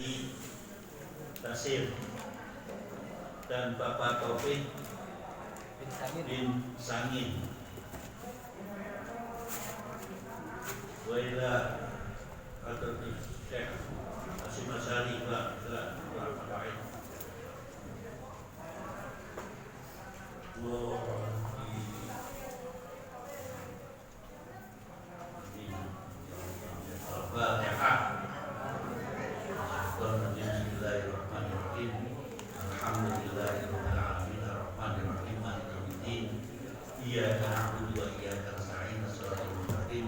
Siti Tasir dan Bapak Taufik bin Sangin, Waila atau Syekh Hasyim Asy'ari Bismillahirrahmanirrahim. Alhamdulillahirabbil alamin arrahmanirrahim maliki yaumiddin. Iyyaka na'budu wa iyyaka nasta'in shiratal mustaqim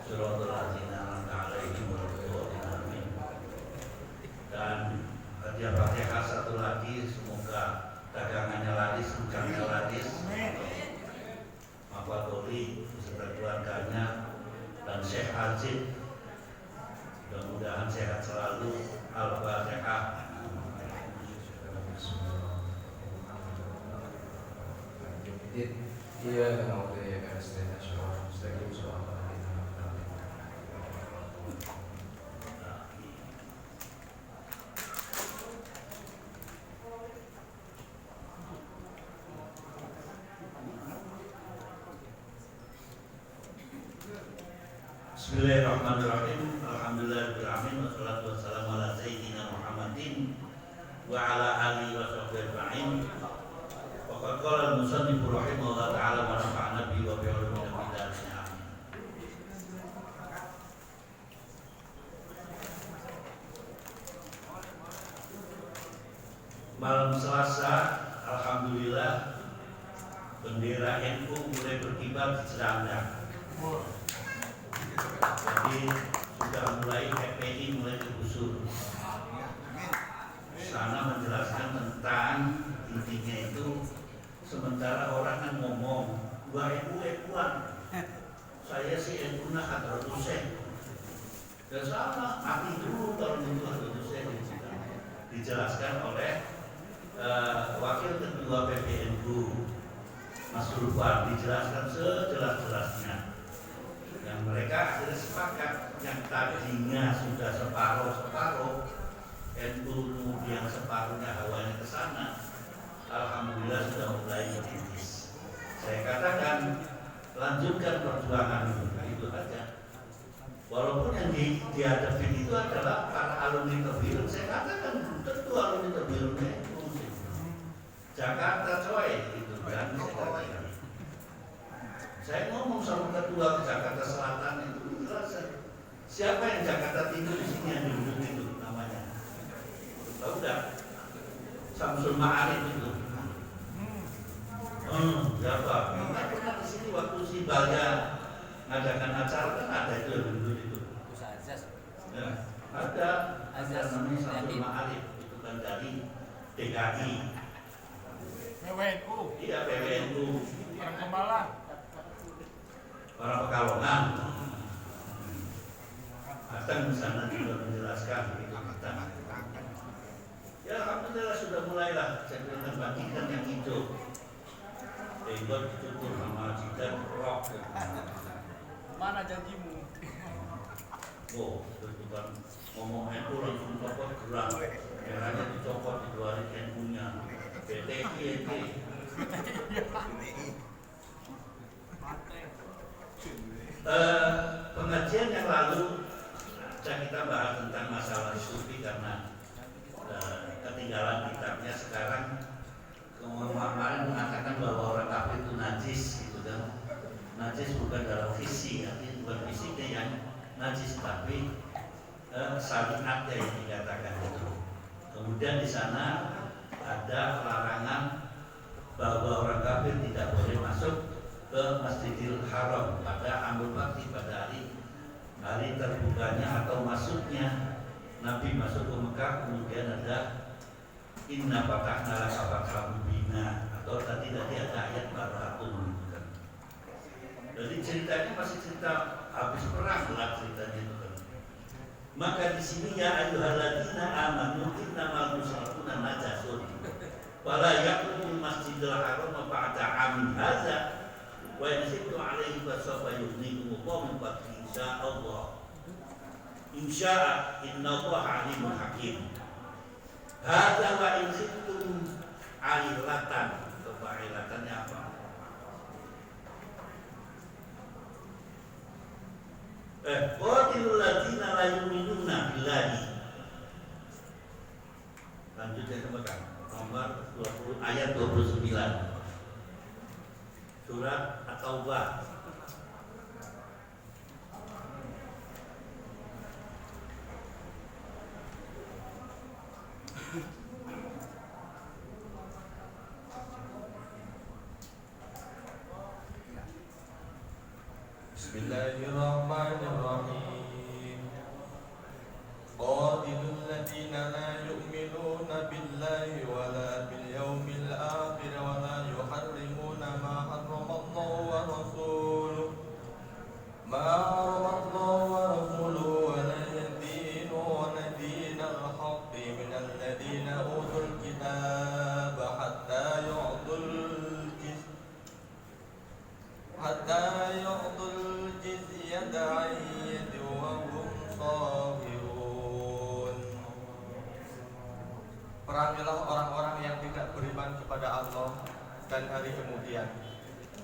shiratal ladzina an'amta 'alaihim ghairil maghdubi 'alaihim. Dan hadiah Fatihah satu lagi, semoga dagangannya laris, hutangnya laris. Bapak Doli beserta keluarganya dan Syekh Ajib mudah-mudahan sehat selalu. Al-Fatihah. Iya, kalau dia kan istilah syarah, mustaqim soal Bismillahirrahmanirrahim. Alhamdulillahirabbil alamin wassalatu wassalamu ala sayyidina Muhammadin wa ala alihi wa sahbihi ajma'in. Wa qala al-musannif rahimahullah ta'ala wa nafa'ana bihi wa bi ulumil bidarin. Amin. Malam Selasa, alhamdulillah bendera NU mulai berkibar di Cilandak. Jadi sudah mulai FPI mulai digusur. Sana menjelaskan tentang intinya itu, sementara orang kan ngomong gua NU-an, saya si NU nak atau dosen. Dan sama mati dulu kalau itu atau dosen. Dijelaskan oleh Wakil Ketua PBNU Mas Rufan, dijelaskan sejelas-jelasnya. Yang mereka akhirnya sepakat yang tadinya sudah separuh NU kemudian separuhnya hawanya ke sana, alhamdulillah sudah mulai merintis. Saya katakan lanjutkan perjuangan itu aja. Walaupun yang dihadapi itu adalah para alumni Tebirun, saya katakan tentu alumni Tebirun itu Jakarta coy gitu kan. Saya ngomong sama ketua ke Jakarta Selatan itu jelas. Siapa yang Jakarta Timur di sini yang duduk itu namanya? Tahu enggak? Samsul Ma'arif itu. Siapa? Karena pernah di sini waktu si Balya ngadakan acara kan ada itu yang duduk itu. Ya, ada namanya Samsul Ma'arif itu kan dari DKI. PWNU. Iya, PWNU. Orang Pemalang. Orang Pekalongan. Datang di sana juga menjelaskan begitu kita. Ya alhamdulillah sudah mulailah saya bilang bagikan yang hijau. Tembok cukur sama jidat rock. Mana janjimu? Oh, itu kan ngomong itu langsung copot gerak. Merahnya dicopot dikeluarin NU-nya. PTI. Pengajian yang lalu kita bahas tentang masalah sufi karena ketinggalan kitabnya. Sekarang kemarin mengatakan bahwa orang kafir itu najis gitu kan. Najis bukan dalam visi, artinya bukan fisiknya yang najis, tapi syariatnya yang dikatakan itu. Kemudian di sana ada larangan bahwa orang kafir tidak boleh masuk ke Masjidil Haram pada Amul Fakti, pada hari terbukanya atau masuknya Nabi masuk ke Mekah. Kemudian ada Inna fatahna laka fathan mubina, atau tadi ada ayat baratun. Jadi ceritanya masih cerita habis perang lah ceritanya itu kan. Maka di sini ya ayyuhalladzina amanu innamal musyrikuna najasun wala yaqrabul masjidil haram ba'da 'amin hadza wa yanzitu 'alaihi fasawfa yughnikum Allahu min fadlihi insyaallah. insya'a innallaha alimun hakim. Hadza wa in khiftum ailatan. Coba ailatannya apa? Qatilul ladzina la yu'minuna billahi. Lanjut ya teman-teman. Nomor 20 ayat 29. Surat At-Taubah. Bismillahirrahmanirrahim. Qatilul ladzina la yu'minuna billahi wala bil yawmil akhir wala yuharrimuna ma harramallahu wa rasuluhu wala yadinuna dinal haqqi minal ladzina utul kitaba hatta yu'tul jizyata an yadin wa hum saghirun. Perangilah orang-orang yang tidak beriman kepada Allah dan hari kemudian,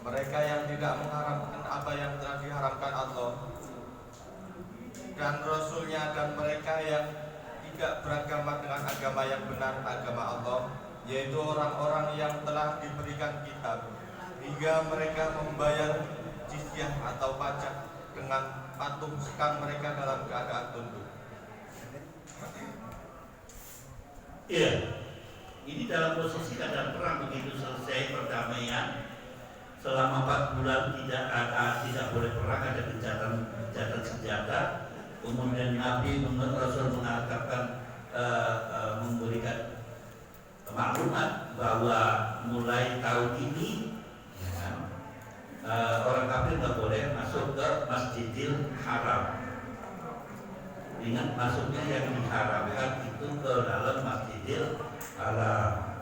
mereka yang tidak mengharamkan apa yang telah diharamkan Allah dan Rasulnya, dan mereka yang tidak beragama dengan agama yang benar, agama Allah, yaitu orang-orang yang telah diberikan kitab, hingga mereka membayar jizyah atau pajak dengan patuh sekam mereka dalam keadaan tunduk. Iya, ini dalam posisi keadaan perang. Begitu selesai perdamaian, selama 4 bulan tidak boleh perang, ada gencatan senjata. Kemudian Nabi Rasul mengatakan memberikan maklumat bahwa mulai tahun ini orang kafir nggak boleh masuk ke Masjidil Haram. Ingat, masuknya yang diharamkan itu ke dalam Masjidil Haram.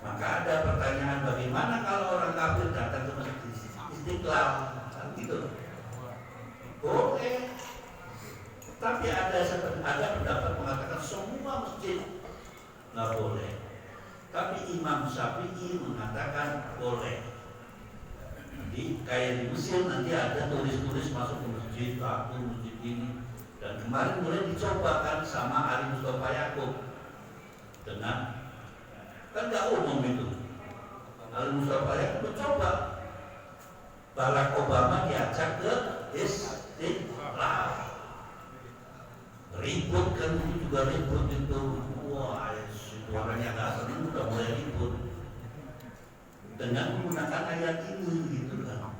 Maka ada pertanyaan, bagaimana kalau orang kafir datang ke Masjid Istiqlal? Kan gitu. Boleh. Tapi ada pendapat mengatakan semua masjid nggak boleh. Tapi Imam Syafi'i mengatakan boleh. Jadi kayak di Mesir nanti ada tulis-tulis masuk ke masjid satu, masjid ini. Dan kemarin mulai dicobakan sama Ali Mustafa Yaakob dengan, kan nggak umum itu. Ali Mustafa Yaakob mencoba. Barack Obama diajak ke Istiqlal. Ribut kan, itu juga ribut itu. Wah, suaranya nggak senang, udah mulai ribut dengan menggunakan ayat ini gitu kan.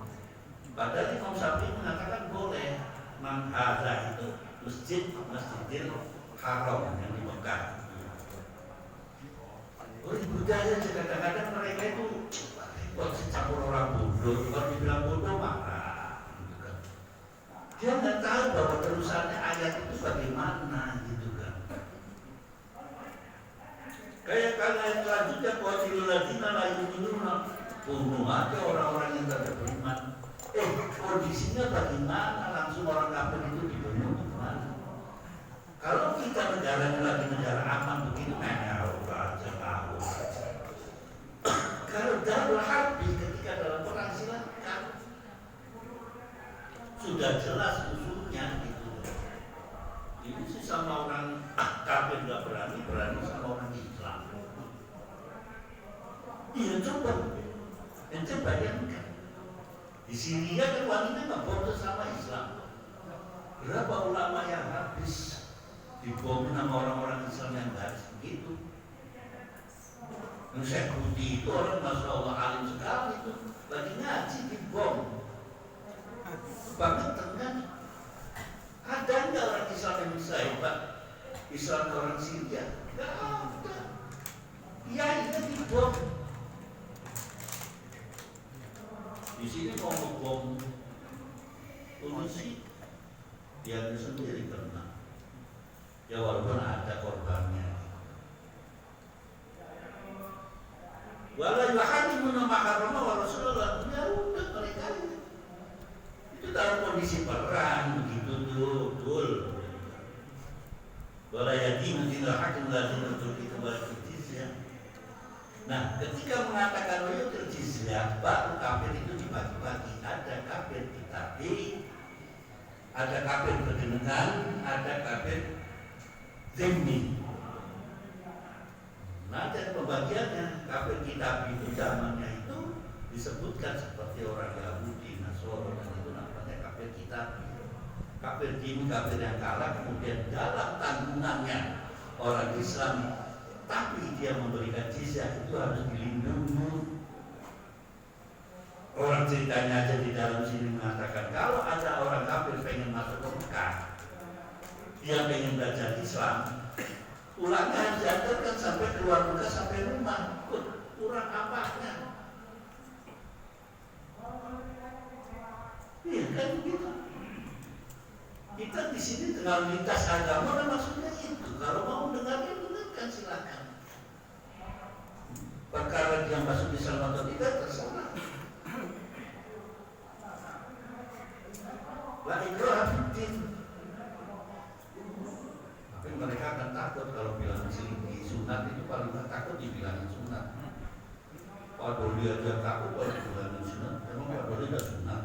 Padahal Imam Syafi'i mengatakan boleh. Manghaza itu Masjidil Haram yang di Mekah. Budaya kadang-kadang mereka itu kok dicampur orang bodoh, kalau dibilang bodoh marah gitu kan. Dia nggak tahu bahwa terusannya ayat itu bagaimana gitu kan. Kayak ayat selanjutnya, qatilul ladzina la yu'minuna, bunuh aja orang-orang yang tidak beriman. Kondisinya bagaimana? Langsung orang kafir itu dibunuh gimana? Kalau kita negaranya lagi negara aman begini, aja tahu. Kalau darul harbi, ketika dalam perang, silakan. Sudah jelas usulnya gitu. Ini sih sama orang kafir nggak berani sama orang Islam. Iya, coba bayangkan. Di Syria kan wanita nggak boleh sama Islam. Berapa ulama yang habis dibom sama orang-orang Islam yang garis begitu. Syekh Budi itu orang Masya Allah alim sekali itu, lagi ngaji dibom. Bangetan kan? Ada nggak orang Islam yang bisa hebat? Islam orang Syria? Nggak ada. Iya, itu dibom. Di sini mau ngebom polisi, dia sendiri kena. Ya walaupun ada korbannya. Wala yuharrimuna ma harrama wa Rasulullah. Ya udah mereka itu dalam kondisi perang begitu tuh, betul. lazina Turki kembali jizyah. Nah, ketika mengatakan royatul jizyah, baru kafir itu dibagi-bagi. Ada kafir kitabi, ada kafir kedenengan, ada kafir zimmi. Nah, dari pembagiannya kafir kitabi itu zamannya itu disebutkan seperti orang Yahudi, Nasrani, dan itu namanya kafir kitabi. Kafir zimmi, kafir yang kalah, kemudian dalam tanggungannya orang Islam, tapi dia memberikan jizyah, itu harus dilindungi. Orang ceritanya aja di dalam sini mengatakan kalau ada orang kafir pengen masuk ke Mekah, dia pengen belajar Islam, pulangnya harus diantarkan sampai keluar Mekah sampai rumah. Kurang apanya? Iya kan begitu. Kita di sini dengan lintas agama dan maksudnya itu. Kalau mau dengarnya dengarkan silakan. Perkara yang masuk Islam atau tidak terserah. La ikraha fiddin. Tapi mereka akan takut kalau bilang di sunat itu paling takut dibilangin sunat. Pak Doli aja takut kalau dibilangin sunat. Emang Pak Doli tidak sunat?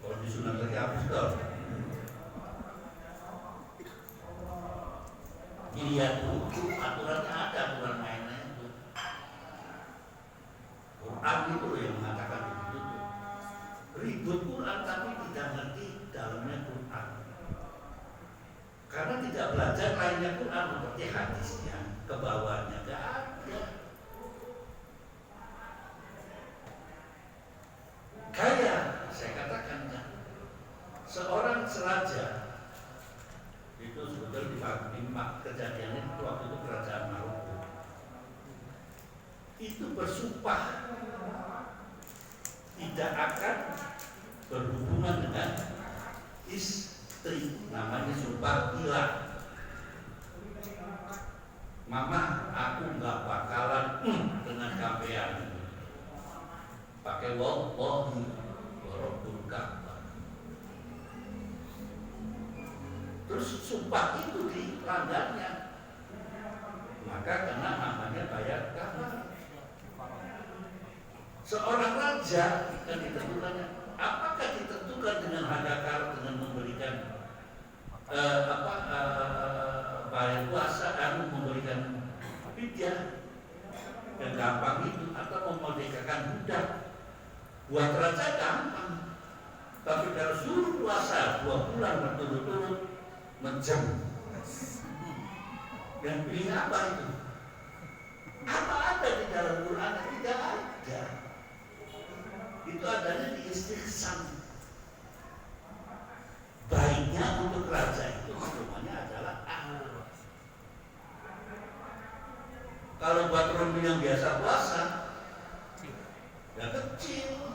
Kalau disunat lagi habis dong. Dilihat itu aturannya ada, aturan mainnya itu. Quran itu yang mengatakan begitu. Ribut Quran tapi tidak ngerti dalamnya Quran. Karena tidak belajar lainnya Quran seperti hadisnya, ke bawahnya gak ada. Kayak saya katakan ya, seorang seraja itu sebetulnya di kejadiannya itu waktu itu kerajaan Maroko itu bersumpah tidak akan berhubungan dengan istri, namanya sumpah gila. Mama, aku nggak bakalan dengan kampean. Pakai wallahi warabbul Ka'bah. Terus sumpah itu dilanggarnya, maka kena namanya bayar kafar. Seorang raja kan ditentukannya, apakah ditentukan dengan hadakar, dengan memberikan bayar puasa, memberikan fidyah yang gampang itu, atau memerdekakan budak. Buat raja gampang, tapi kalau suruh puasa 2 bulan berturut-turut menjam, yang pilih apa itu? Apa ada di dalam Quran? Tidak ada. Itu adanya di istighsan. Baiknya untuk raja itu semuanya adalah ahl. Kalau buat Romi yang biasa puasa, ya kecil.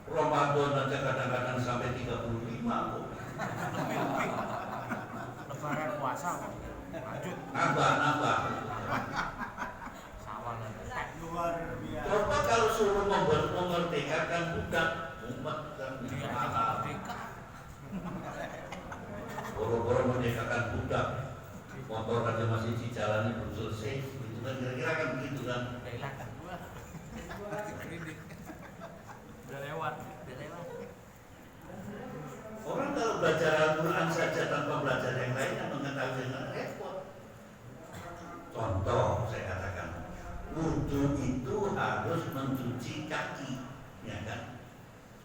Ramadan aja kadang-kadang sampai 35 kok. Lebaran puasa kan? Lanjut. Nambah. Sawal luar biasa. Coba kalau suruh memerdekakan budak, umat dan mahal. Boro-boro merdekakan budak, motor aja masih di jalan belum selesai. Itu kan kira-kira kan begitu kan? Udah lewat. Orang kalau belajar Al-Quran saja tanpa belajar yang lainnya mengetahui dengan repot. Contoh saya katakan, wudhu itu harus mencuci kaki, ya kan?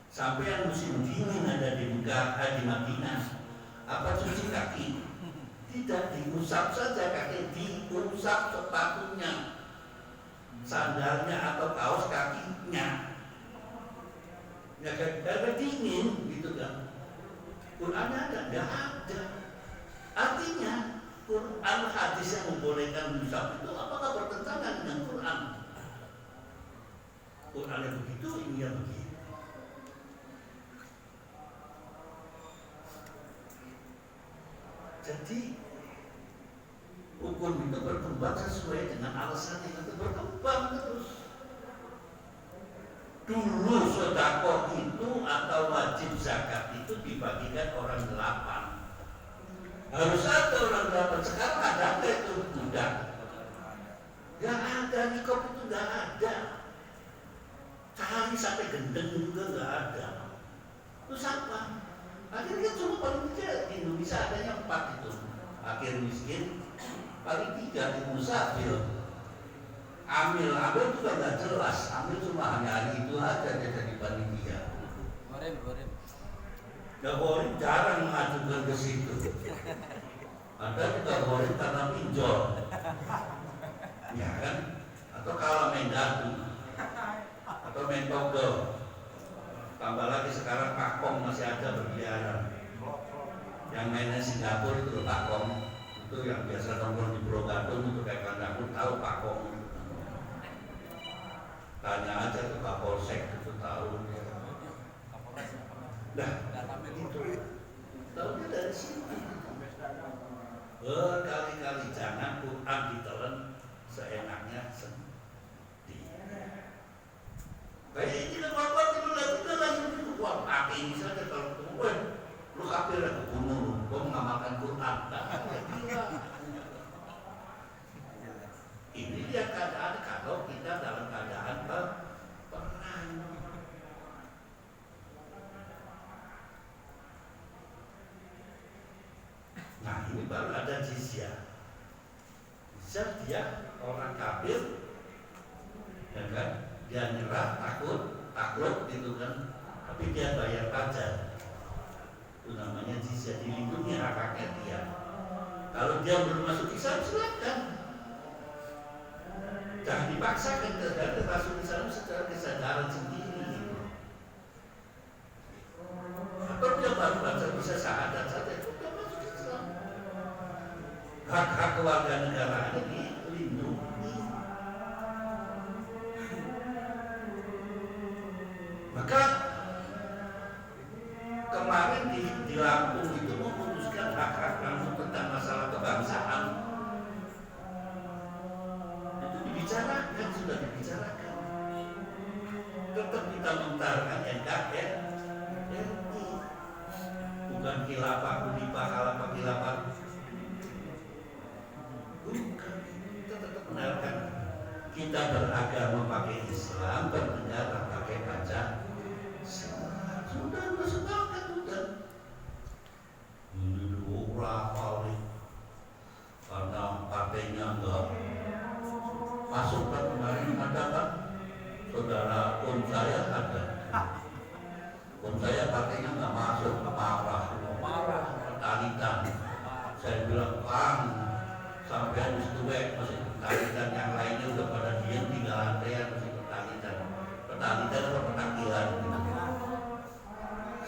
Sampai yang musim dingin ada di Mekah, di Madinah, apa cuci kaki? Tidak diusap saja kaki, diusap sepatunya, sandalnya atau kaos kakinya. Ya karena dingin gitu kan. Qurannya ada, nggak ada. Artinya Quran hadis yang membolehkan diusap itu apakah bertentangan dengan Quran? Qurannya begitu, ini yang begitu. Jadi hukum itu berkembang sesuai dengan alasan yang itu berkembang terus. Dulu sedekah itu atau wajib zakat itu dibagikan orang 8. Harus ada orang dapat. Sekarang ada apa itu? Tidak. Gak ada, nikop itu gak ada. Cari sampai gendeng juga gak ada. Terus apa? Akhirnya cuma paling tidak di Indonesia adanya 4 itu. Akhir miskin, paling 3 di musafir. Amil juga gak jelas. Amil cuma hanya hari itu aja dia jadi panitia. Goreng. Ya goreng jarang mengajukan ke situ. Ada juga goreng karena pinjol. Ya kan? Atau kalau main dadu atau main togel. Tambah lagi sekarang Pak Kong masih ada berkeliaran. Yang mainnya Singapura itu Pak Kong. Itu yang biasa nongkrong di Pulau Gadung itu kayak kandang tahu Pak Kong. Tanya aja ke Kapolsek itu tahu. Nah, itu tahunya dari sini. Berkali-kali jangan Quran ditelan seenaknya sendiri. Kayak ini kan bapak itu lagi uang pakai ini saja kalau ketemu, lu kafir aku bunuh, gua mengamalkan Quran. Ini dia keadaan kalau kita dalam keadaan perang. Nah ini baru ada jizyah. Jizyah dia orang kafir, ya kan? Dia nyerah, takut gitu kan, tapi dia bayar pajak. Itu namanya jizyah, dilindungi hak-haknya dia. Kalau dia belum masuk Islam silakan, jangan dipaksakan tergantung masuk Islam secara kesadaran sendiri. Atau dia baru baca bisa syahadat saja, sudah masuk Islam. Hak-hak keluarga negara ini dilindungi. Maka kemarin di Lampung itu memutuskan hak-hak Lampung tentang masalah kebangsaan. Itu dibicarakan, sudah dibicarakan. Tetap kita mentarkan NKRI, bukan khilafah, khulifah, khalafah, khilafah. Bukan, kita tetap menarkan. Kita beragama pakai Islam, bernegara pakai Pancasila. Sudah sepakat sudah. Ini dulu rapal nih, karena partainya enggak masuk kan kemarin ada kan, saudara om saya ada. Om saya partainya enggak masuk, marah, petalitan. Saya bilang Kang, sampai di situ masih petalitan, yang lainnya udah pada diam tinggal antrean masih petalitan atau petakilan.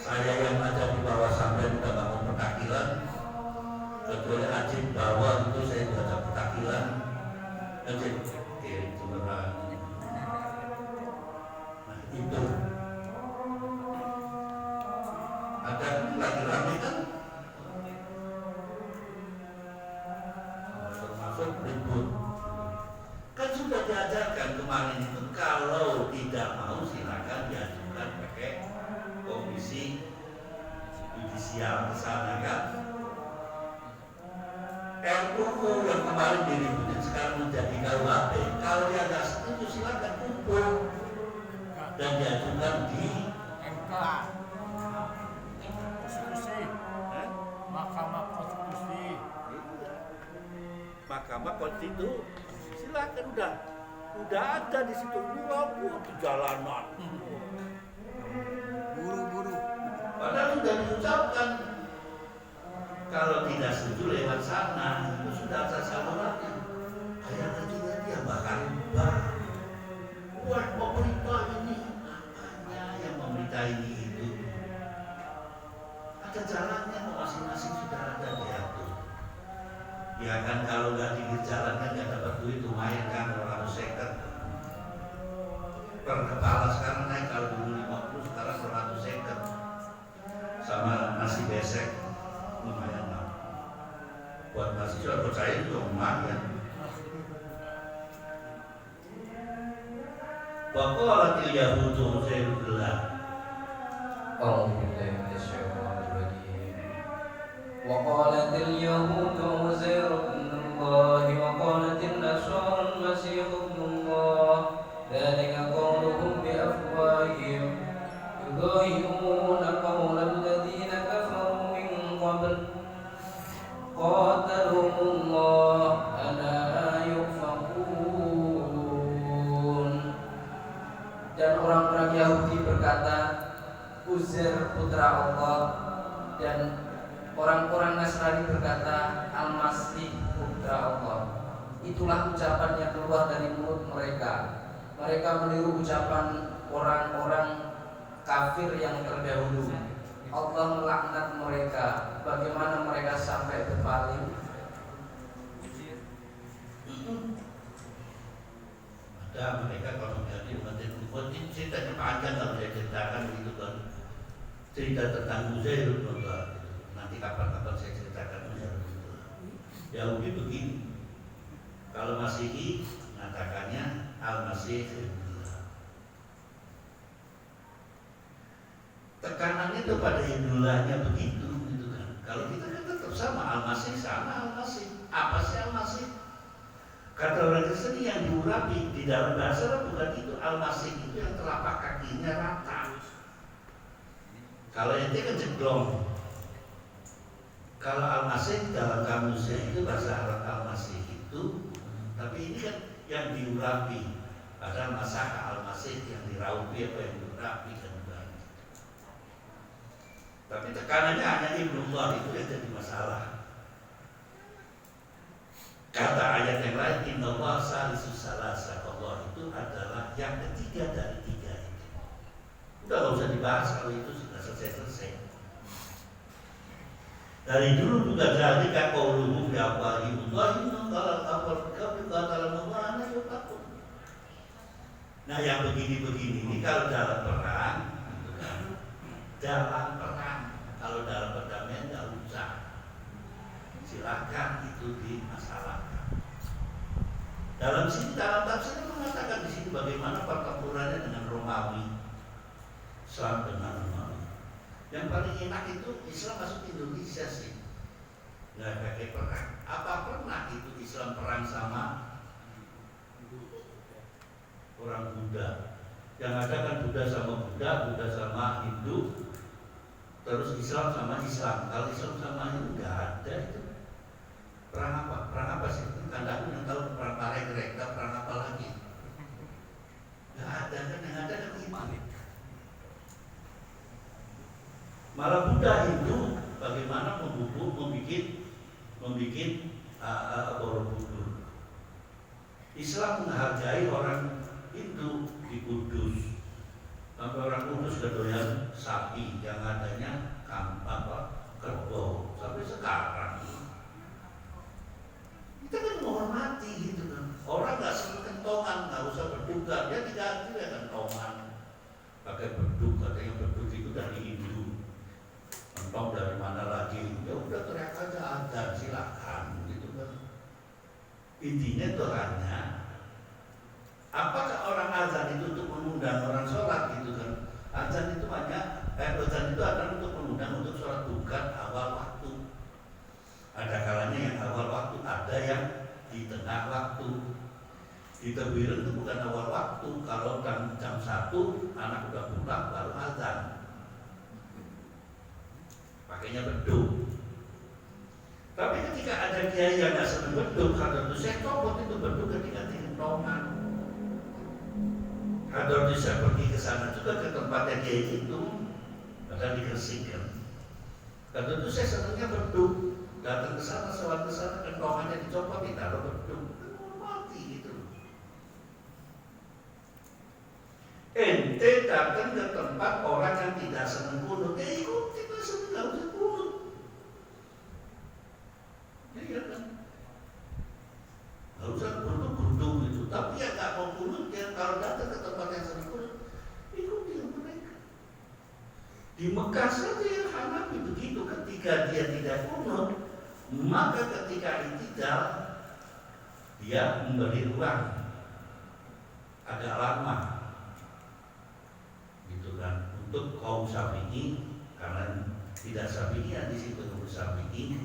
Saya yang ada di bawah sampai udah bangun petakilan, kecuali Ajib bawah itu saya udah ada petakilan. Ajib kirim beneran. Nah itu ada lagi rame kan, termasuk ribut. Kan sudah diajarkan kemarin itu, kalau tidak mau silakan diajukan pakai komisi judisial ke sana kan. RUU yang kemarin diributin sekarang menjadi KUHP. Kalau dia nggak setuju silakan kumpul dan diajukan di MK Konstitusi, Mahkamah Konstitusi. Mahkamah Konstitusi. Silakan udah ada di situ, di jalanan. Buru-buru. Padahal sudah diucapkan kalau tidak setuju lewat sana, itu sudah ada salurannya. Kayak tadi yang bakar riba. Buat pemerintah ini apanya yang pemerintah ini itu? Ada jalannya, masing-masing sudah ada diatur. Ya kan kalau nggak dijalankan nggak dapat duit, lumayan kan 200 per kepala. Sekarang naik, kalau dulu 50 sekarang 200 sama nasi besek lumayan lah. Buat mahasiswa buat saya juga lumayan. Waqalatil yahudu Uzairullah. أعوذ بالله من الشيطان الرجيم وقالت اليهود qatalahumullah ala yufakun. Dan orang-orang Yahudi berkata Uzair putra Allah, dan orang-orang Nasrani berkata Al-Masih putra Allah. Itulah ucapan yang keluar dari mulut mereka. Mereka meniru ucapan orang-orang kafir yang terdahulu. Allah melaknat mereka. Bagaimana mereka sampai berpaling? Ada mereka kalau menjadi umat ini ceritanya panjang kalau saya ceritakan gitu kan. Cerita tentang Uzair bin Allah. Nanti kapan-kapan saya ceritakan Uzair bin Allah. Yahudi begini. Kalau Masihi mengatakannya Al-Masih bin Allah. Tekanannya itu pada idolanya begitu gitu kan. Kalau kita kan tetap sama Al-Masih sama Al-Masih. Apa sih Al-Masih? Kata orang Kristen yang diurapi di dalam bahasa Arab bukan itu. Al-Masih itu yang telapak kakinya rata. Kalau ente kan jeblong. Kalau Al-Masih dalam kamusnya itu bahasa Arab Al-Masih itu, tapi ini kan yang diurapi. Padahal masalah Al-Masih yang diraupi apa yang diurapi kan bukan. Tapi tekanannya hanya Ibnullah itu yang jadi masalah. Kata ayat yang lain, Innallah salisus salasa, Allah itu adalah yang ketiga dari tiga itu. Udah gak usah dibahas kalau itu sudah selesai. Dari dulu juga jadi qauluhum ya Allah takut. Nah yang begini-begini ini kalau dalam perang, gitu kan? Dalam perang, kalau dalam perdamaian nggak usah. Silakan itu dimasalahkan. Dalam tafsirnya mengatakan di sini bagaimana pertempurannya dengan Romawi, Islam dengan Romawi. Yang paling enak itu Islam masuk Indonesia sih, nggak pakai perang. Apa pernah itu Islam perang sama orang Buddha? Yang ada kan Buddha sama Buddha, Buddha sama Hindu, terus Islam sama Islam. Kalau Islam sama Hindu nggak ada itu. Perang apa? Perang apa sih? Anda pun yang tahu perang Paregrek, perang apa lagi? Nggak ada kan? Yang ada kan iman. Malah Buddha Hindu bagaimana membuat Borobudur. Islam menghargai orang Hindu di Kudus. Sampai orang Kudus kedoyan sapi yang adanya kerbau sampai sekarang. Kita kan menghormati gitu kan. Orang nggak senang kentongan, nggak usah berduka, dia diganti ya kentongan. Pakai beduk, katanya beduk itu dari Hindu. Kentong dari mana lagi? Ya udah teriak aja adzan, silakan gitu kan. Intinya itu hanya apakah orang azan itu untuk mengundang orang sholat gitu kan? Azan itu azan itu adalah untuk mengundang untuk sholat bukan awal waktu. Ada kalanya yang awal waktu, ada yang di tengah waktu. Di takbiran itu bukan awal waktu. Kalau jam 1 anak udah pulang baru azan. Pakainya beduk. Tapi ketika ada kiai yang nggak senang beduk, kata itu saya copot itu beduk ketika kentongan. Kadang bisa pergi ke sana juga ke tempatnya kiai itu, padahal dibersihkan. Kata itu saya senangnya beduk, datang ke sana, sholat ke sana, kentongannya dicopot, ditaruh beduk, mati gitu. Ente datang ke tempat orang yang tidak senang kunut, ikut kita senang nggak usah kunut. Iya kan? Nggak usah kunut gitu. Tapi yang nggak mau kunut, yang kalau datang ke tempat yang senang kunut, ikuti mereka. Di Mekah saja yang Hanafi begitu, ketika dia tidak kunut, maka ketika i'tidal dia memberi ruang agak lama, gitu kan, untuk kaum Syafi'i karena tidak Syafi'i di situ pengurus Syafi'i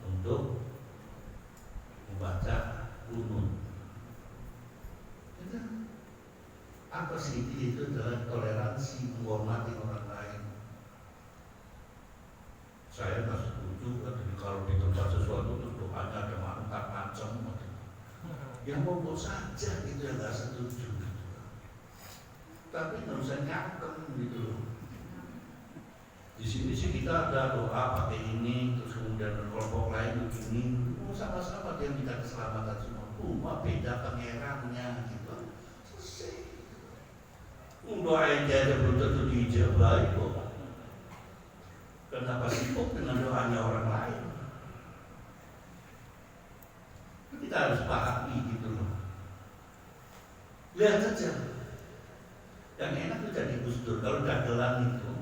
untuk membaca kunut. Apa sih itu adalah toleransi, menghormati orang lain. Saya nggak setuju kalau di tempat sesuatu yang monggo saja gitu yang nggak setuju. Tapi nggak usah nyangkem gitu loh. Di sini sih kita ada doa pakai ini, terus kemudian kelompok lain begini, sama-sama dia minta keselamatan semua. Cuma beda pangerannya gitu. Selesai. Doa aja belum tentu dijawab kok. Kenapa sibuk dengan doanya orang lain? Kita harus pahami gitu loh. Lihat saja. Yang enak itu jadi Gus Dur. Kalau dagelan itu,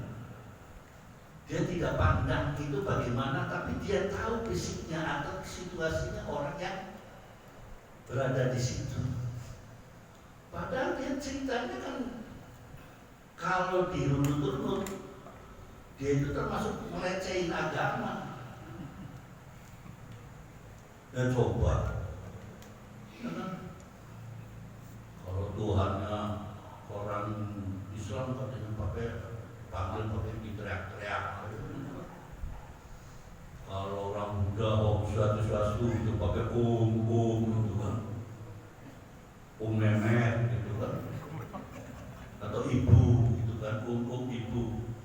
dia tidak pandang itu bagaimana, tapi dia tahu fisiknya atau situasinya orang yang berada di situ. Padahal dia ceritanya kan kalau dirunut-runut, dia itu termasuk melecehin agama. Dan coba, kalau Tuhannya orang Islam katanya panggil pakai teriak-teriak. Kalau orang Buddha, sesuatu itu pakai gitu kan, nenek gitu kan, atau ibu gitu kan, ibu.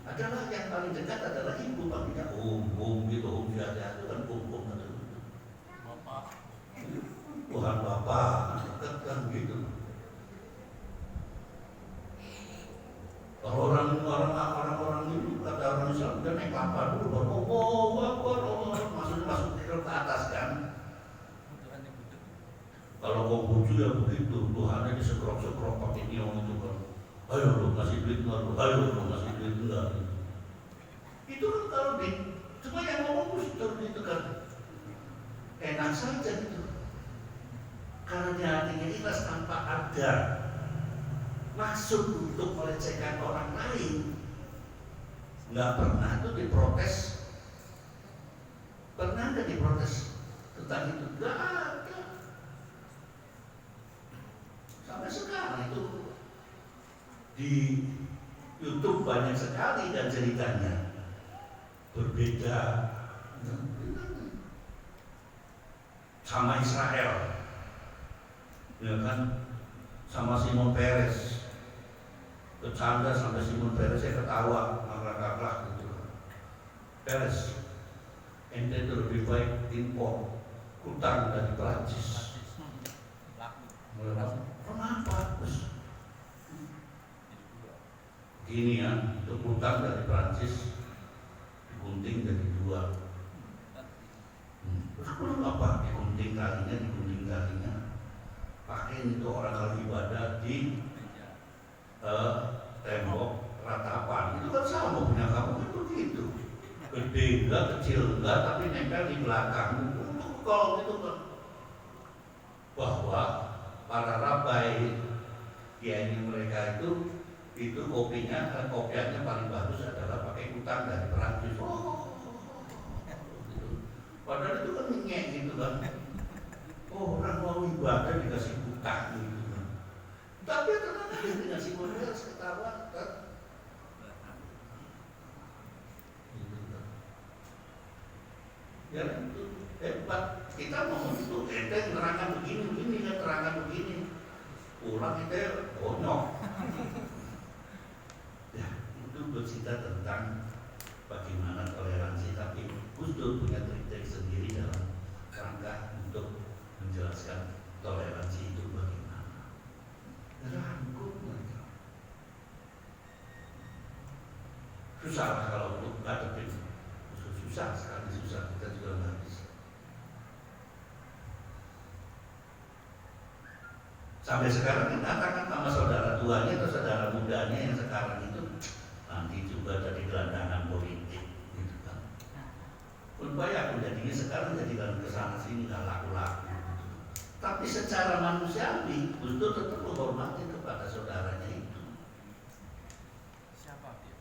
Adalah yang paling dekat adalah ibu, panggilnya gitu, sesuatu kan atau Bapak. Tuhan Bapak, kan gitu. Kalau orang ini kata orang Islam dia naik kapal dulu baru masuk ke atas kan. Kalau Konghucu ya begitu, Tuhannya disekrok-sekrok pakai niong itu kan. Ayo lu ngasih duit enggak lu? Ayo lu ngasih duit enggak? Itu kan kalau cuma yang ngomong Gus Dur itu kan enak saja gitu. Karena di hatinya ikhlas tanpa ada maksud untuk melecehkan orang lain, nggak pernah tuh diprotes. Pernah nggak diprotes tentang itu? Nggak ada. Sampai sekarang itu di YouTube banyak sekali dan ceritanya berbeda sama Israel, ya kan, sama Simon Peres. Bercanda sampai Simon Peres saya ketawa ngakak-ngakak gitu. Peres, ente itu lebih baik impor utang dari Perancis. Kenapa? Gini ya, untuk utang dari Perancis digunting jadi 2. Terus apa? Digunting kalinya. Pakai itu orang kalau ibadah di tembok ratapan itu kan sama punya kamu kan begitu, gede enggak, kecil enggak, tapi nempel di belakang. Kalau itu kan bahwa para rabai kiai mereka itu kopiannya paling bagus adalah pakai utang dari Perancis. Gitu. Padahal itu kan nyek gitu kan. Orang mau ibadah dikasih utang gitu. Tapi tenang aja dengan si model ketawa kan. Ya itu hebat. Kita ngomong itu ente nerangkan begini kan, terangkan begini. Pulang kita bonyok. Ya itu bercerita tentang bagaimana toleransi, tapi Gus Dur punya trik-trik sendiri dalam rangka untuk menjelaskan toleransi itu bagaimana. Rangkul mereka. Susah lah kalau untuk ngadepin. Susah sekali, susah. Kita juga nggak bisa. Sampai sekarang kan katakan sama saudara tuanya atau saudara mudanya yang sekarang itu nanti juga jadi gelandangan politik, gitu kan. Pun banyak jadinya sekarang jadi kesana sini nggak laku-laku. Tapi secara manusiawi, Gus Dur tetap menghormati kepada saudaranya itu.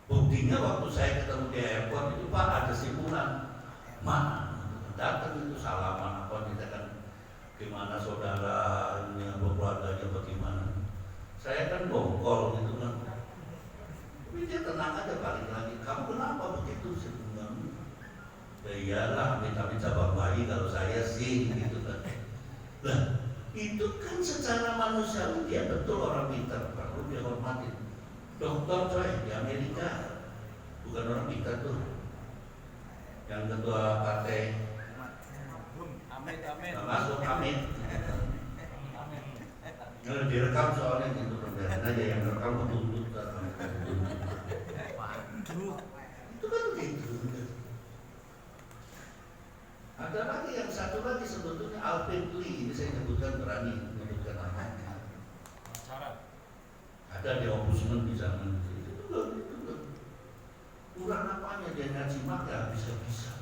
Buktinya waktu saya ketemu di airport itu Pak ada simpulan mana datang itu salaman apa kita kan gimana saudaranya keluarganya bagaimana. Saya kan bongkol gitu kan. Tapi dia tenang aja balik lagi. Kamu kenapa begitu sih? Ya iyalah, minta cabang bayi kalau saya sih gitu kan. Lah, Itu kan secara manusiawi dia betul orang pintar, perlu dihormati. Dokter coy di Amerika bukan orang pintar tuh. Yang ketua partai masuk Amin. Kalau direkam soalnya gitu pembiaran aja yang rekam betul-betul. Itu kan gitu. Ada lagi yang satu lagi sebetulnya Alvin Lee, ini saya nyebutkan berani menyebutkan namanya. Ada di ombudsman di zaman itu kan. Kurang apanya dia ngaji maka bisa-bisa.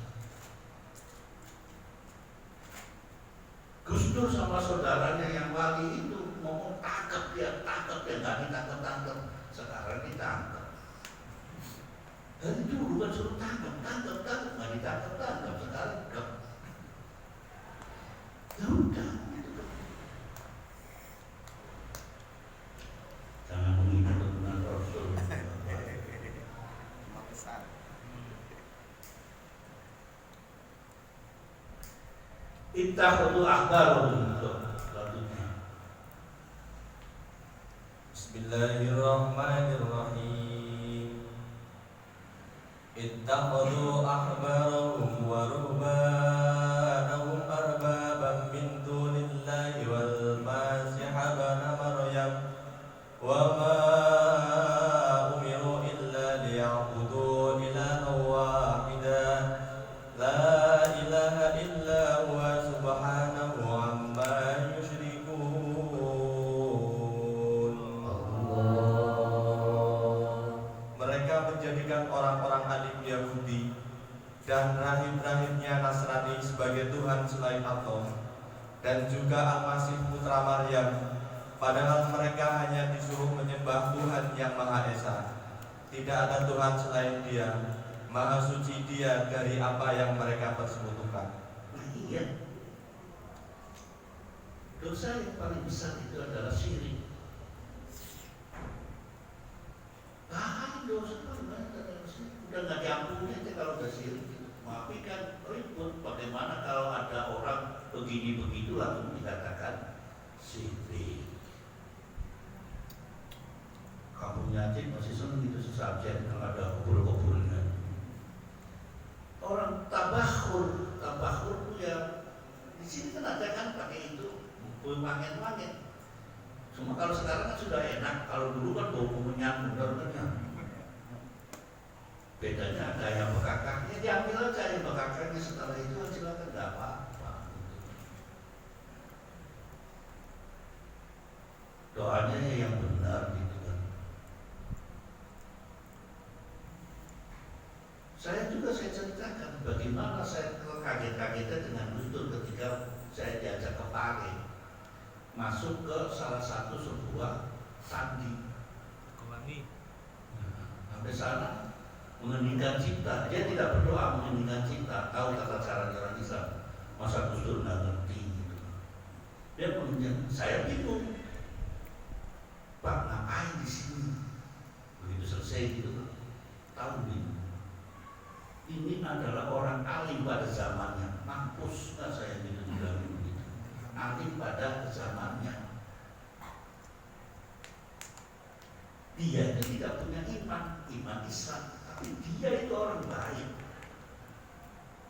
Gus Dur sama saudaranya yang wali itu ngomong tangkap dia nggak ditangkap. Sekarang ditangkap. Dan dulu kan suruh tangkap nggak ditangkap sekarang enggak. Ya udah. Jangan menghina tuntunan Rasul. Ittakhadhu ahbarahum. Bismillahirrahmanirrahim. Ittakhadhu ahbarahum wa ruhbanahum arbaban min dunillahi wal masih ibn Maryam wa ma umiru illa liya'budu ilahan wahidan la ilaha illa huwa subhanahu amma yusyrikun. Mereka menjadikan orang-orang alim Yahudi dan rahib-rahibnya Nasrani sebagai Tuhan selain Allah, dan juga Al-Masih putra Maryam, padahal mereka hanya disuruh menyembah Tuhan yang Maha Esa. Tidak ada Tuhan selain Dia, Maha Suci Dia dari apa yang mereka persekutukan. Iya. Dosa yang paling besar itu adalah syirik. Dosa udah nggak diampuni aja kalau udah syirik. Tapi kan ribut. Bagaimana kalau ada orang begini begitu langsung dikatakan syirik. Kampungnya Aceh masih seneng itu sesajen kalau ada kubur-kuburnya. Orang tabakhur itu ya di sini kan ada kan pakai itu wangen-wangen. Cuma kalau sekarang kan sudah enak. Kalau dulu kan bau menyan bener kan. Bedanya ada yang bekakak, ya diambil aja yang bekakaknya, setelah itu silakan nggak apa-apa. Doanya yang benar gitu kan. Saya ceritakan bagaimana saya kaget-kagetnya dengan Gus Dur ketika saya diajak ke Pare masuk ke salah satu sebuah sandi. Sampai sana mengeningkan cipta, dia tidak berdoa mengeningkan cipta, tahu tata cara orang Islam. Masa Gus Dur nggak ngerti gitu. Dia mengeningkan, saya bingung, Pak ngapain di sini? Begitu selesai gitu, tahu bingung. Ini adalah orang alim pada zamannya, mampus nggak saya gitu bilang begitu. Alim pada zamannya. Dia itu tidak punya iman Islam. Tapi dia itu orang baik.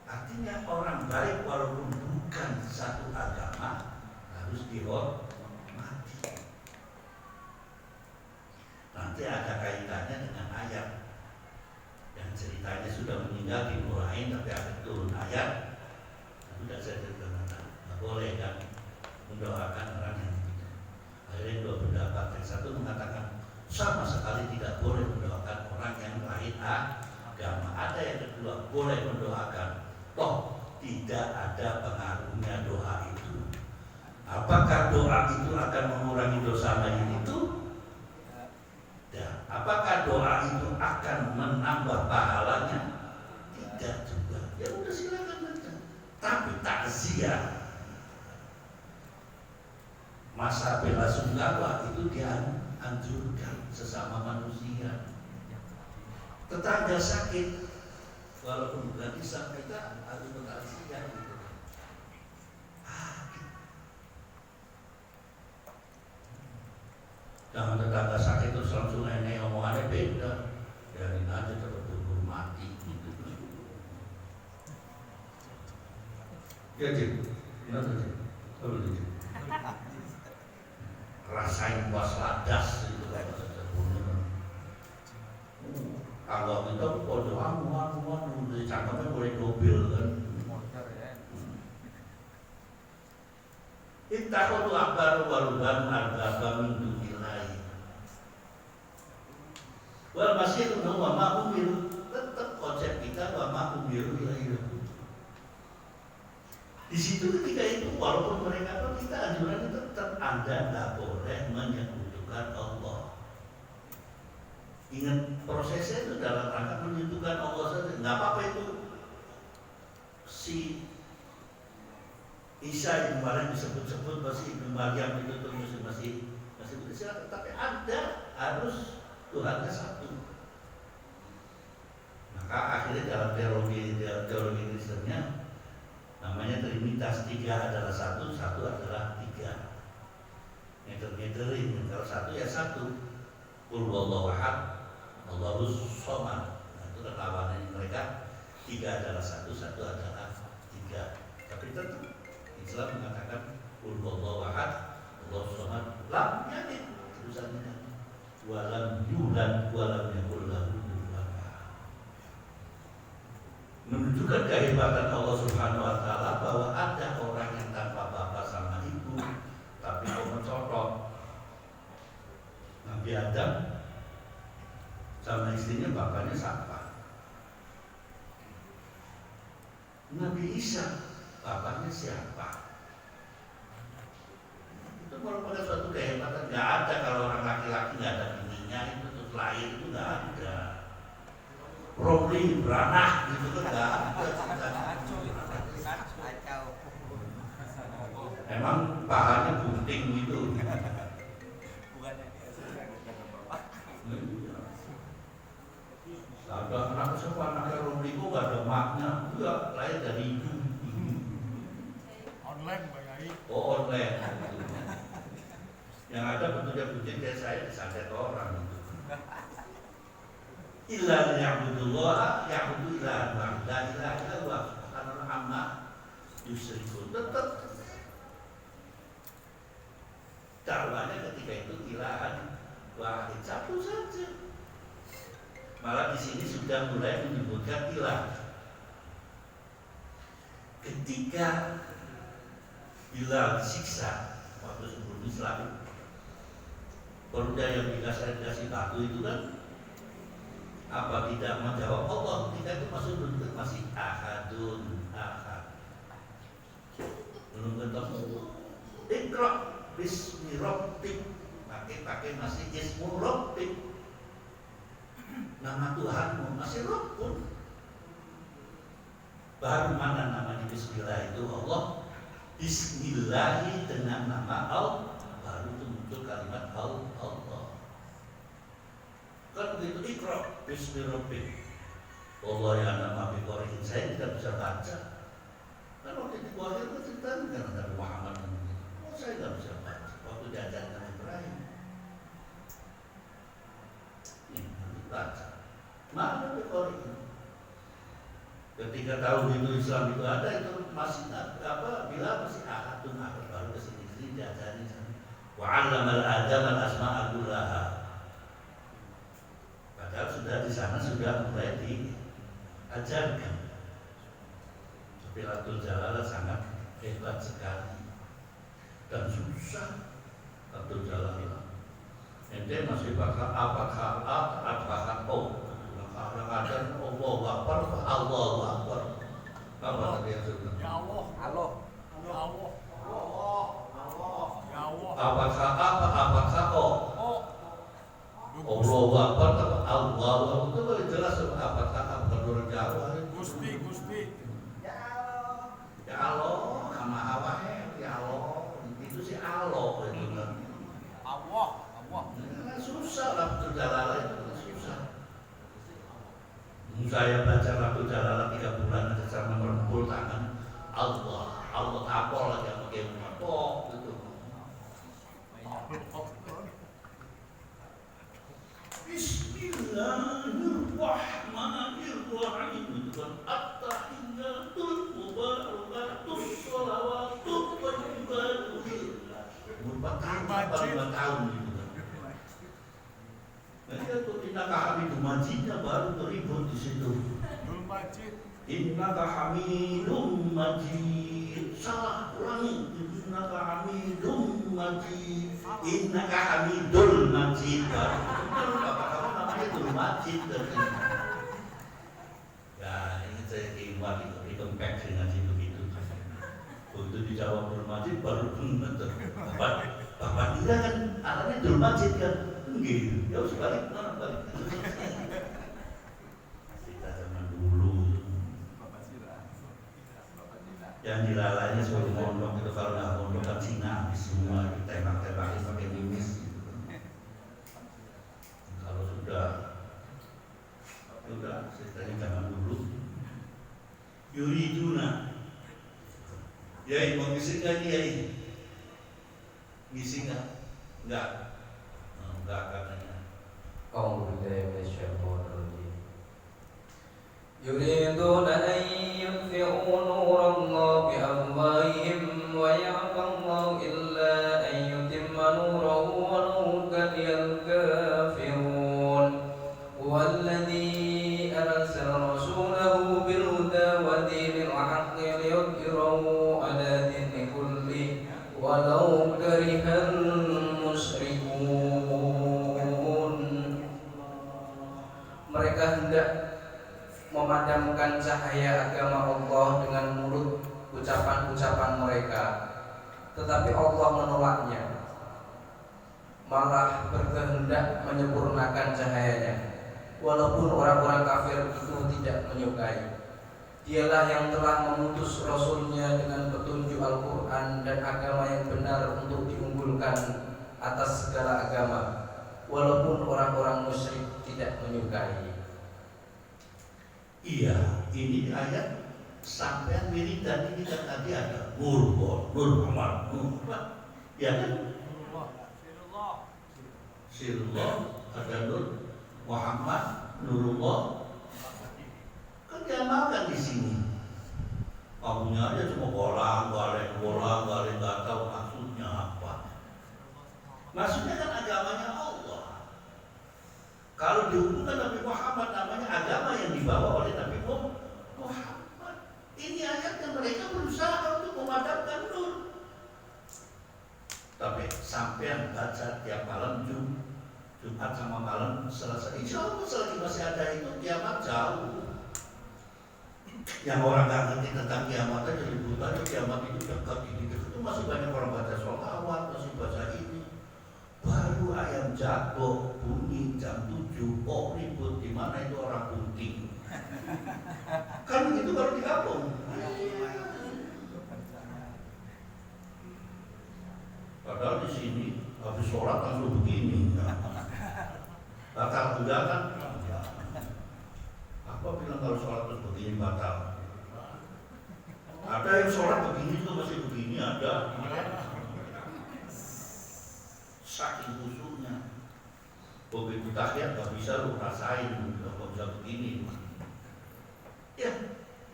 Artinya orang baik walaupun bukan satu agama harus dihormati. Nanti ada kaitannya dengan ayat yang ceritanya sudah meninggal di Murain tapi ada turun ayat. Sudah saya ceritakan, nggak boleh kan mendoakan orang yang begitu. Akhirnya dua pendapat, yang satu mengatakan sama sekali tidak boleh mendoakan orang yang lain agama. Ada yang kedua, boleh mendoakan, toh tidak ada pengaruhnya doa itu. Apakah doa itu akan mengurangi dosa lain itu? Dan apakah doa itu akan menambah pahalanya? Tidak juga. Ya udah silakan aja. Tapi takziah, masa bela sungkawa itu dianjurkan sesama manusia. Tetangga sakit, walaupun bukan Islam, kita harus bertakziah gitu. Ya Cik, gimana Cik? Apa itu Cik? Rasain puas ladas itu kan. Kalau kita kode anu cangkemnya boleh mobil kan. Ittakhadu akbar waruban arbaba min dunillahi. Wal masih itu wa ma umiru, tetap konsep kita wa ma umiru ilahi. Di situ ketika itu walaupun mereka tahu kita anjuran tetap Anda tidak boleh menyekutukan Allah. Ingat prosesnya itu dalam rangka menyekutukan Allah saja. Nggak apa-apa itu si Isa yang kemarin disebut-sebut masih Ibnu Maryam itu tuh masih silakan, tapi Anda harus Tuhannya satu. Maka akhirnya dalam teologi Kristennya namanya Trinitas, 3 adalah satu adalah 3. Ngeter-ngeterin, kalau satu ya satu. Qul huwallahu ahad, Allahus somad. Nah, itu lawannya mereka 3 adalah satu adalah 3. Tapi tetap Islam mengatakan Qul huwallahu ahad, Allahus somad, lam yalid, tulisannya walam yulad walam yakul lahu kufuwan ahad. Menunjukkan kehebatan Allah Subhanahu wa taala bahwa ada orang yang tanpa bapak sama ibu tapi kok mencotok. Nabi Adam sama istrinya bapaknya siapa? Nabi Isa bapaknya siapa? Itu merupakan suatu kehebatan. Nggak ada kalau orang laki-laki nggak ada bininya itu terus lahir itu nggak ada. Romli beranah gitu kan nggak ada. Emang pahanya bunting gitu. Ada anak siapa anaknya Romli kok nggak ada maknya? Enggak, lahir dari ibu. Online Pak Yai. Oh online. Yang ada bentuknya bunting kayak saya disantet orang. Illa ya'budullah ya'budu ilahan wahid la ilaha illallah subhanahu amma yusyrikun. Tetap dakwahnya ketika itu ilahan wahid, satu saja. Malah di sini sudah mulai menyebutkan ilah. Ketika Bilal disiksa waktu sebelum Islam, pemuda yang dikasih batu itu kan apa tidak menjawab Allah, tidak, itu masih ahadun ahad, belum ketemu. Iqra bismi rabbik, pakai masih ismu rabbik, nama Tuhanmu masih Rabbun. Baru mana namanya Bismillah itu Allah. Bismillahi dengan nama Allah, baru itu muncul kalimat Allah. Kan begitu, Iqra bismi rabbik. Allah ya nama biqori'in, saya tidak bisa baca. Kan waktu itu Bukhari itu cerita dengan Nabi Muhammad. Oh, saya tidak bisa baca. Waktu diajarkan Ibrahim, ini harus baca. Mana biqori'in? Ketika tahu itu Islam itu ada, itu masih bila masih ahadun ahad, baru kesini diajarin. Wa'allamal Adam al-asma'a kullaha. Padahal sudah di sana sudah mulai diajarkan. Tapi Ratul Jalala sangat hebat sekali dan susah. Ratul Jalala ente masih bakal apakah kadang-kadang Allahu Akbar, Allahu Akbar. Apa tadi yang sebelum? Ya Allah. Allah. Ya Allah. Ya Allah. Apakah oh? Allahu Akbar atau Allahu Akbar itu lebih jelas apakah orang Jawa. Gusti. Ya Allah, nama awalnya ya Allah, itu si Allah itu kan. Allah. Nah, susah lah Rabbul Jalala itu susah. Saya baca Rabbul Jalala 3 bulan aja sama merempul tangan Allah apa lagi yang pakai mapok gitu. Bismillahirrahmanirrahim. At-tahiyyatul mubarakatus apa 5 tahun gitu kan. Nah, itu innaka hamidum majidnya baru teribut di situ. Abdul Majid. Innaka hamidum majid. Salah, ulangi. Innaka hamidum majid. Innaka hamidul majid. Bapak kamu namanya Dul Majid tadi. Ya, ini saya keluar di kempek dengan situ gitu. Untuk dijawab Dul Majid baru betul. Bapak dia kan anaknya Dul Majid kan. Gitu. Ya harus balik mana balik. Kita zaman dulu. Yang dilalainya suruh mondok itu kalau nggak mondok kan Cina habis semua ditembak-tembakin pakai mimis gitu. Kalau sudah ceritanya zaman dulu. Yuriduna. Yai mau ngisi nggak Yai? Ngisi nggak? Enggak katanya. يريدون أن يطفئوا نور الله بأفواههم ويأبى الله إلا أن يتم نوره ولو كره الكافرون هو الذي أرسل رسوله بالهدى ودين الحق ليظهره على دين كله ولو كره المشركون. Mereka hendak memadamkan cahaya agama Allah dengan mulut ucapan-ucapan mereka, tetapi Allah menolaknya, malah berkehendak menyempurnakan cahayanya, walaupun orang-orang kafir itu tidak menyukai. Dialah yang telah mengutus Rasulnya dengan petunjuk Al-Quran dan agama yang benar untuk diunggulkan atas segala agama, walaupun orang-orang musyrik tidak menyukai. Iya, ini ayat sampai wiridan ini kan tadi ada Nur Muhammad, ya kan? Sirullah, ada Nur Muhammad, Nurullah. Kan diamalkan di sini. Kamunya aja cuma bolak-balik nggak tahu maksudnya apa. Maksudnya kan agamanya Allah. Kalau dihubungkan Nabi Muhammad namanya agama yang dibawa oleh Nabi Muhammad. Ini ayatnya mereka berusaha untuk memadamkan nur. Tapi sampai baca tiap malam Jumat sama malam Selasa. Insya Allah selagi masih ada itu kiamat jauh. Yang orang nggak ngerti tentang kiamat aja ribut aja kiamat itu dekat ini itu masih banyak orang baca sholawat, masih baca ini. Baru ayam jago bunyi jam 7, oh ribut di mana itu orang putih. Kan begitu kalau di kampung. Padahal di sini habis sholat langsung begini. Batal juga kan? Apa bilang kalau sholat terus begini batal? Ada yang sholat begini tuh masih begini ada. Saking khusyuknya, begitu tahiyat gak bisa lu rasain, gak bisa begini. Ya,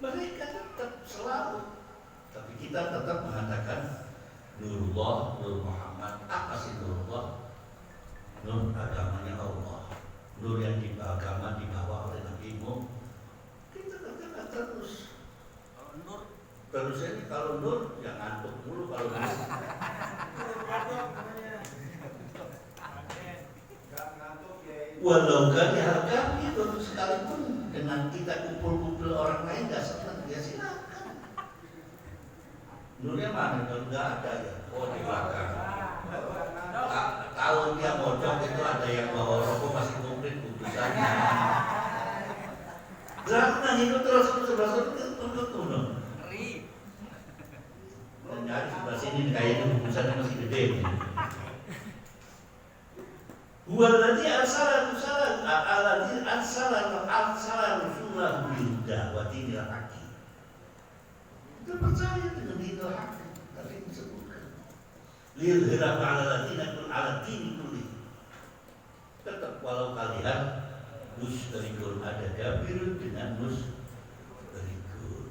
mereka tetap selalu, tapi kita tetap mengatakan Nurullah, Nur Muhammad. Apa sih Nurullah? Nur agamanya Allah, Nur yang agama dibawa oleh Nabi Muhammad. Kita katakan terus. Terus ini kalau Nur yang ngantuk mulu kalau Nur. Walau kami harga itu sekalipun dengan kita kumpul-kumpul orang lain nggak senang, ya silakan. Nurnya mana kalau nggak ada ya? Oh di belakang. Tahu dia mojok itu ada yang bawa rokok masih komplit kutusannya. Jangan itu terus sebelah itu tuh. Nyari sebelah sini kayaknya kutusannya masih gede. Huwaladzi arsala rasulahu bil huda wa dinil haqq. Kita percaya dengan dinil haqq. Tadi disebutkan. Lil hirab ala dini kulli. Tetap walau kalian musyrikun ada kafir dengan musyrikun.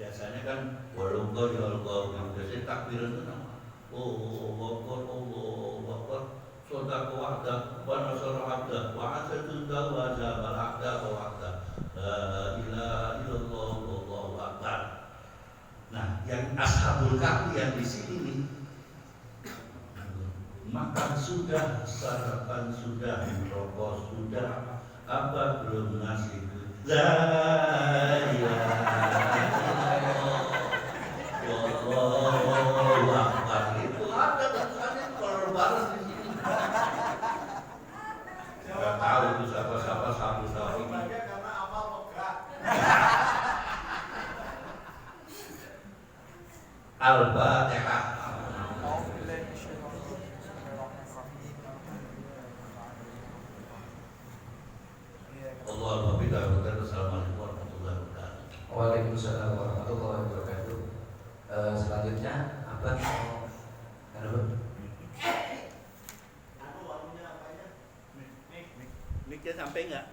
Biasanya kan walau kau ya Allah yang biasanya takbir itu nama. Allahu Akbar. Sadaqa wa'dah wa nasara 'abdah wa 'azza wa jalla al-'abda wa wa'dah. La ilaha illallah wallahu akbar. Nah, yang ashabul kahfi yang di sini nih, makan sudah, sarapan sudah, rokok sudah, apa belum ngasih? La ilaha illallah wallahu akbar. Itu ada tulisannya kalau bareng di sini. Nggak tahu itu siapa-siapa sabu-sabu ini. Karena apa megah. Al-Fatihah. Allahumma bid'ah. Assalamualaikum warahmatullahi wabarakatuh. Waalaikumsalam warahmatullahi wabarakatuh. Selanjutnya apa? Miknya sampai nggak?